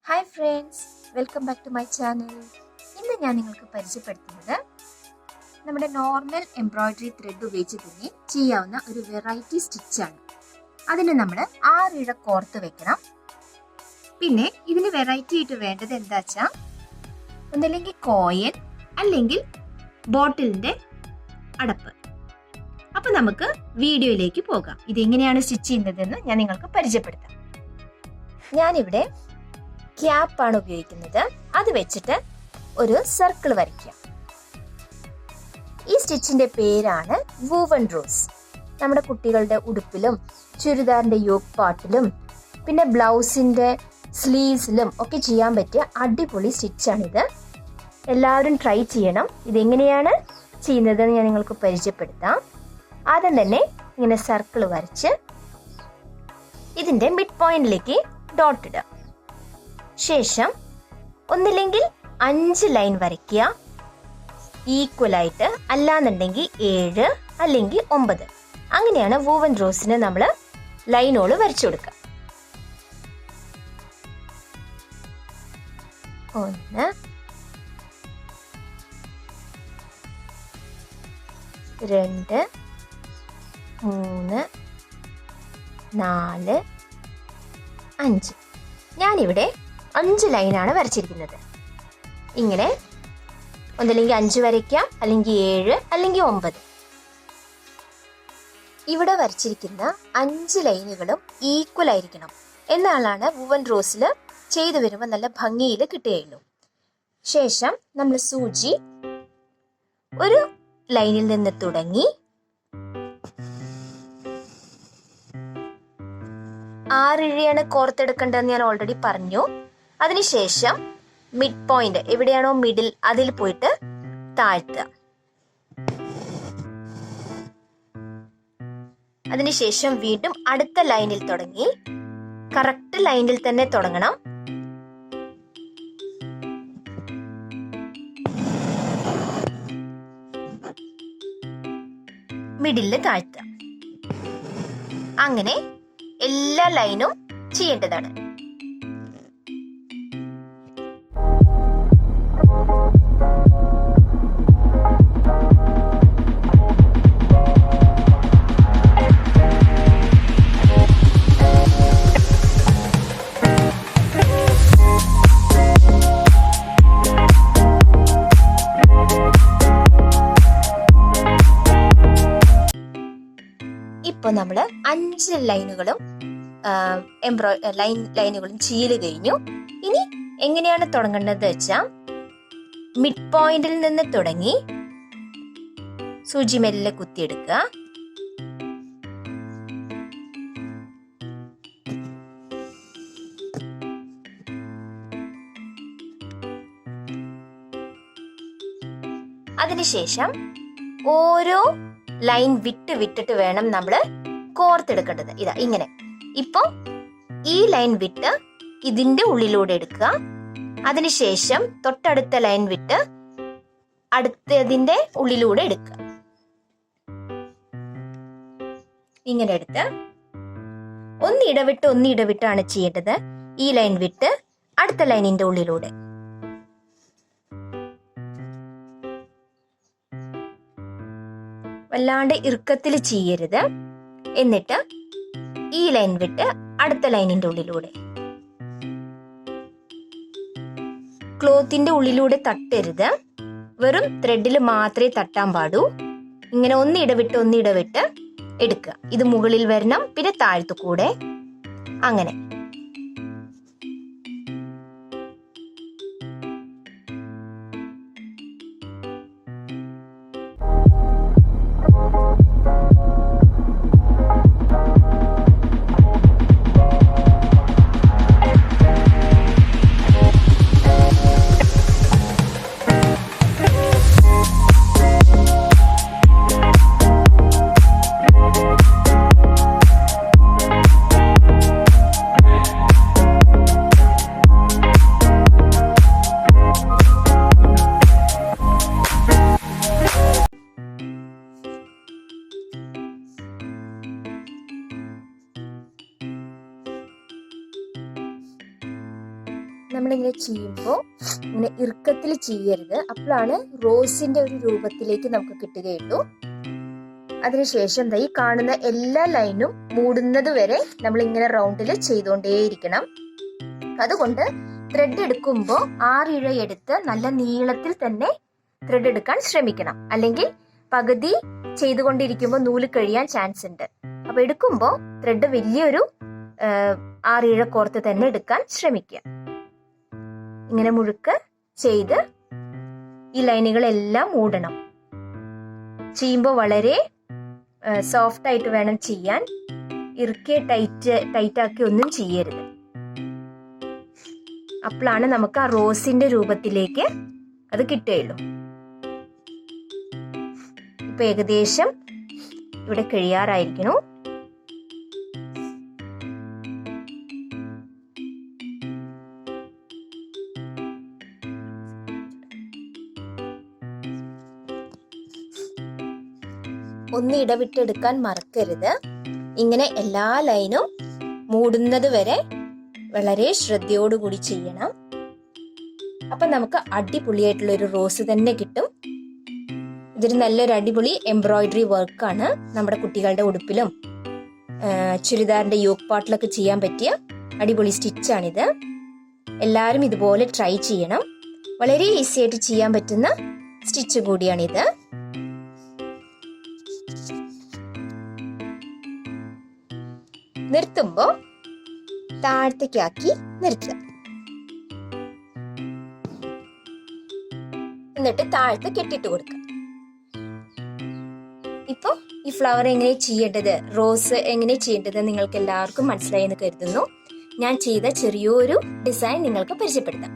Hi friends, welcome back to my channel. ഇന്ന് ഞാൻ നിങ്ങൾക്ക് പരിചയപ്പെടുത്തുന്നത് നമ്മുടെ നോർമൽ എംബ്രോയ്ഡറി ത്രെഡ് ഉപയോഗിച്ച് തന്നെ ചെയ്യാവുന്ന ഒരു വെറൈറ്റി സ്റ്റിച്ചാണ്. അതിന് നമ്മൾ 6 ഇഴ കോർത്ത് വെക്കണം. പിന്നെ ഇതിന് വെറൈറ്റി ആയിട്ട് വേണ്ടത് എന്താ വെച്ചാൽ ഒന്നല്ലെങ്കിൽ കോയൻ അല്ലെങ്കിൽ ബോട്ടിലിൻ്റെ അടപ്പ്. അപ്പം നമുക്ക് വീഡിയോയിലേക്ക് പോകാം. ഇതെങ്ങനെയാണ് സ്റ്റിച്ച് ചെയ്യുന്നതെന്ന് ഞാൻ നിങ്ങൾക്ക് പരിചയപ്പെടുത്താം. ഞാനിവിടെ ക്യാപ്പാണ് ഉപയോഗിക്കുന്നത്. അത് വെച്ചിട്ട് ഒരു സർക്കിൾ വരയ്ക്കുക. ഈ സ്റ്റിച്ചിന്റെ പേരാണ് വൂവൺ റോസ്. നമ്മുടെ കുട്ടികളുടെ ഉടുപ്പിലും ചുരിദാറിന്റെ യോക്ക് പാർട്ടിലും പിന്നെ ബ്ലൗസിന്റെ സ്ലീവ്സിലും ഒക്കെ ചെയ്യാൻ പറ്റിയ അടിപൊളി സ്റ്റിച്ചാണിത്. എല്ലാവരും ട്രൈ ചെയ്യണം. ഇതെങ്ങനെയാണ് ചെയ്യുന്നതെന്ന് ഞാൻ നിങ്ങൾക്ക് പരിചയപ്പെടുത്താം. ആദ്യം തന്നെ ഇങ്ങനെ സർക്കിൾ വരച്ച് ഇതിന്റെ മിഡ് പോയിന്റിലേക്ക് ഡോട്ട് ഇടുക. ശേഷം ഒന്നില്ലെങ്കിൽ 5 ലൈൻ വരയ്ക്കുക ഈക്വലായിട്ട്, അല്ലാന്നുണ്ടെങ്കിൽ 7 അല്ലെങ്കിൽ 9. അങ്ങനെയാണ് വൂവൻ റോസിന് നമ്മൾ ലൈനോള് വരച്ചു കൊടുക്കുക. 1 2 3 4 5. ഞാനിവിടെ 5 ലൈനാണ് വരച്ചിരിക്കുന്നത്. ഇങ്ങനെ ഒന്നല്ലെങ്കിൽ 5 വരയ്ക്കാം, അല്ലെങ്കിൽ 7 അല്ലെങ്കിൽ 9. ഇവിടെ വരച്ചിരിക്കുന്ന 5 ലൈനുകളും ഈക്വൽ ആയിരിക്കണം. എന്നാലാണ് വൂവൻ റോസിൽ ചെയ്തു വരുമ്പോൾ നല്ല ഭംഗിയിൽ കിട്ടുകയുള്ളൂ. ശേഷം നമ്മൾ സൂചി ഒരു ലൈനിൽ നിന്ന് തുടങ്ങി 6 ഇഴയാണ് കോർത്തെടുക്കേണ്ടതെന്ന് ഞാൻ ഓൾറെഡി പറഞ്ഞു. അതിനുശേഷം മിഡ് പോയിന്റ് എവിടെയാണോ മിഡിൽ അതിൽ പോയിട്ട് താഴ്ത്തുക. അതിനുശേഷം വീണ്ടും അടുത്ത ലൈനിൽ തുടങ്ങി കറക്റ്റ് ലൈനിൽ തന്നെ തുടങ്ങണം. മിഡിലിൽ താഴ്ത്തുക. അങ്ങനെ എല്ലാ ലൈനും ചെയ്യേണ്ടതാണ്. ഇപ്പോൾ നമ്മൾ 5 ലൈനുകളും ലൈനുകളും ചെയ്ത് കഴിഞ്ഞു. ഇനി എങ്ങനെയാണ് തുടങ്ങേണ്ടത് വെച്ചാൽ മിഡ് പോയിന്റിൽ നിന്ന് തുടങ്ങി സൂചി മെല്ലെ കുത്തിയെടുക്കുക. അതിനുശേഷം ഓരോ ലൈൻ വിട്ടിട്ട് വേണം നമ്മൾ കോർത്തെടുക്കേണ്ടത്. ഇതാ ഇങ്ങനെ. ഇപ്പൊ ഈ ലൈൻ വിട്ട് ഇതിന്റെ ഉള്ളിലൂടെ എടുക്കുക. അതിനുശേഷം തൊട്ടടുത്ത ലൈൻ വിട്ട് അടുത്തതിന്റെ ഉള്ളിലൂടെ എടുക്കുക. ഇങ്ങനെ എടുത്ത് ഒന്നിടവിട്ടാണ് ചെയ്യേണ്ടത്. ഈ ലൈൻ വിട്ട് അടുത്ത ലൈനിന്റെ ഉള്ളിലൂടെ. വല്ലാണ്ട് ഇറുക്കത്തിൽ ചെയ്യരുത്. എന്നിട്ട് ഈ ലൈൻ വിട്ട് അടുത്ത ലൈനിന്റെ ഉള്ളിലൂടെ. ക്ലോത്തിന്റെ ഉള്ളിലൂടെ തട്ടരുത്. വെറും ത്രെഡിൽ മാത്രമേ തട്ടാൻ പാടൂ. ഇങ്ങനെ ഒന്നിടവിട്ട് എടുക്കുക. ഇത് മുകളിൽ വരണം, പിന്നെ താഴത്തു കൂടെ, അങ്ങനെ. നമ്മളിങ്ങനെ ചെയ്യുമ്പോൾ ഇങ്ങനെ ഇറുക്കത്തിൽ ചെയ്യരുത്, അപ്പോഴാണ് റോസിന്റെ ഒരു രൂപത്തിലേക്ക് നമുക്ക് കിട്ടുകയുള്ളൂ. അതിനുശേഷം ഈ കാണുന്ന എല്ലാ ലൈനും മൂടുന്നത് വരെ നമ്മൾ ഇങ്ങനെ റൗണ്ടിൽ ചെയ്തുകൊണ്ടേയിരിക്കണം. അതുകൊണ്ട് ത്രെഡ് എടുക്കുമ്പോൾ 6 ഇഴ എടുത്ത് നല്ല നീളത്തിൽ തന്നെ ത്രെഡ് എടുക്കാൻ ശ്രമിക്കണം. അല്ലെങ്കിൽ പകുതി ചെയ്തുകൊണ്ടിരിക്കുമ്പോൾ നൂല് കഴിയാൻ ചാൻസ് ഉണ്ട്. അപ്പൊ എടുക്കുമ്പോൾ ത്രെഡ് വലിയൊരു 6 ഇഴ കോർത്ത് തന്നെ എടുക്കാൻ ശ്രമിക്കുക. ഇങ്ങനെ മുഴുക്ക് ചെയ്ത് ഈ ലൈനുകളെല്ലാം മൂടണം. ചെയ്യുമ്പോൾ വളരെ സോഫ്റ്റ് ആയിട്ട് വേണം ചെയ്യാൻ. ഇറുക്കിയ ടൈറ്റ് ആക്കി ഒന്നും ചെയ്യരുത്. അപ്പോഴാണ് നമുക്ക് ആ റോസിന്റെ രൂപത്തിലേക്ക് അത് കിട്ടുകയുള്ളൂ. ഇപ്പൊ ഏകദേശം ഇവിടെ കഴിയാറായിരിക്കുന്നു. ഒന്ന് ഇടവിട്ടെടുക്കാൻ മറക്കരുത്. ഇങ്ങനെ എല്ലാ ലൈനും മൂടുന്നത് വരെ വളരെ ശ്രദ്ധയോടുകൂടി ചെയ്യണം. അപ്പൊ നമുക്ക് അടിപൊളിയായിട്ടുള്ള ഒരു റോസ് തന്നെ കിട്ടും. ഇതൊരു നല്ലൊരു അടിപൊളി എംബ്രോയിഡറി വർക്കാണ്. നമ്മുടെ കുട്ടികളുടെ ഉടുപ്പിലും ചുരിദാറിന്റെ യോക്ക് പാർട്ടിലൊക്കെ ചെയ്യാൻ പറ്റിയ അടിപൊളി സ്റ്റിച്ചാണിത്. എല്ലാവരും ഇതുപോലെ ട്രൈ ചെയ്യണം. വളരെ ഈസി ആയിട്ട് ചെയ്യാൻ പറ്റുന്ന സ്റ്റിച്ച് കൂടിയാണിത്. നിർത്തുമ്പോ താഴത്തേക്കാക്കി നിർത്തുക. എന്നിട്ട് താഴത്ത് കെട്ടിട്ട് കൊടുക്കുക. ഇപ്പൊ ഈ ഫ്ലവർ എങ്ങനെ ചെയ്യേണ്ടത്, റോസ് എങ്ങനെ ചെയ്യേണ്ടത് നിങ്ങൾക്ക് എല്ലാവർക്കും മനസ്സിലായി എന്ന് കരുതുന്നു. ഞാൻ ചെയ്ത ചെറിയൊരു ഡിസൈൻ നിങ്ങൾക്ക് പരിചയപ്പെടുത്താം.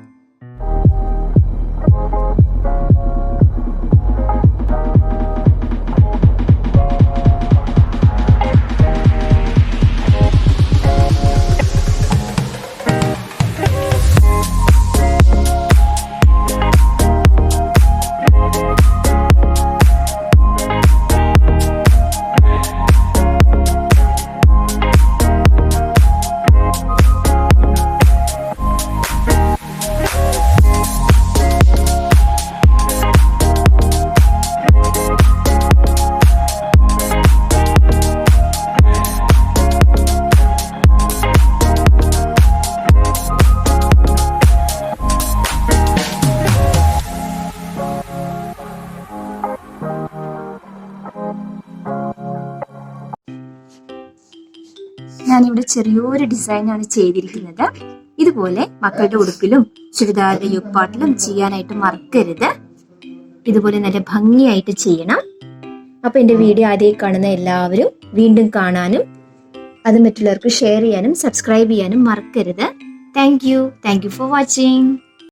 ഞാനിവിടെ ചെറിയൊരു ഡിസൈനാണ് ചെയ്തിരിക്കുന്നത്. ഇതുപോലെ മക്കളുടെ ഉടുപ്പിലും ചുരിദാറിന്റെ യുപ്പാട്ടിലും ചെയ്യാനായിട്ട് മറക്കരുത്. ഇതുപോലെ നല്ല ഭംഗിയായിട്ട് ചെയ്യണം. അപ്പൊ എന്റെ വീഡിയോ ആദ്യമായി കാണുന്ന എല്ലാവരും വീണ്ടും കാണാനും അത് മറ്റുള്ളവർക്ക് ഷെയർ ചെയ്യാനും സബ്സ്ക്രൈബ് ചെയ്യാനും മറക്കരുത്. Thank you for watching.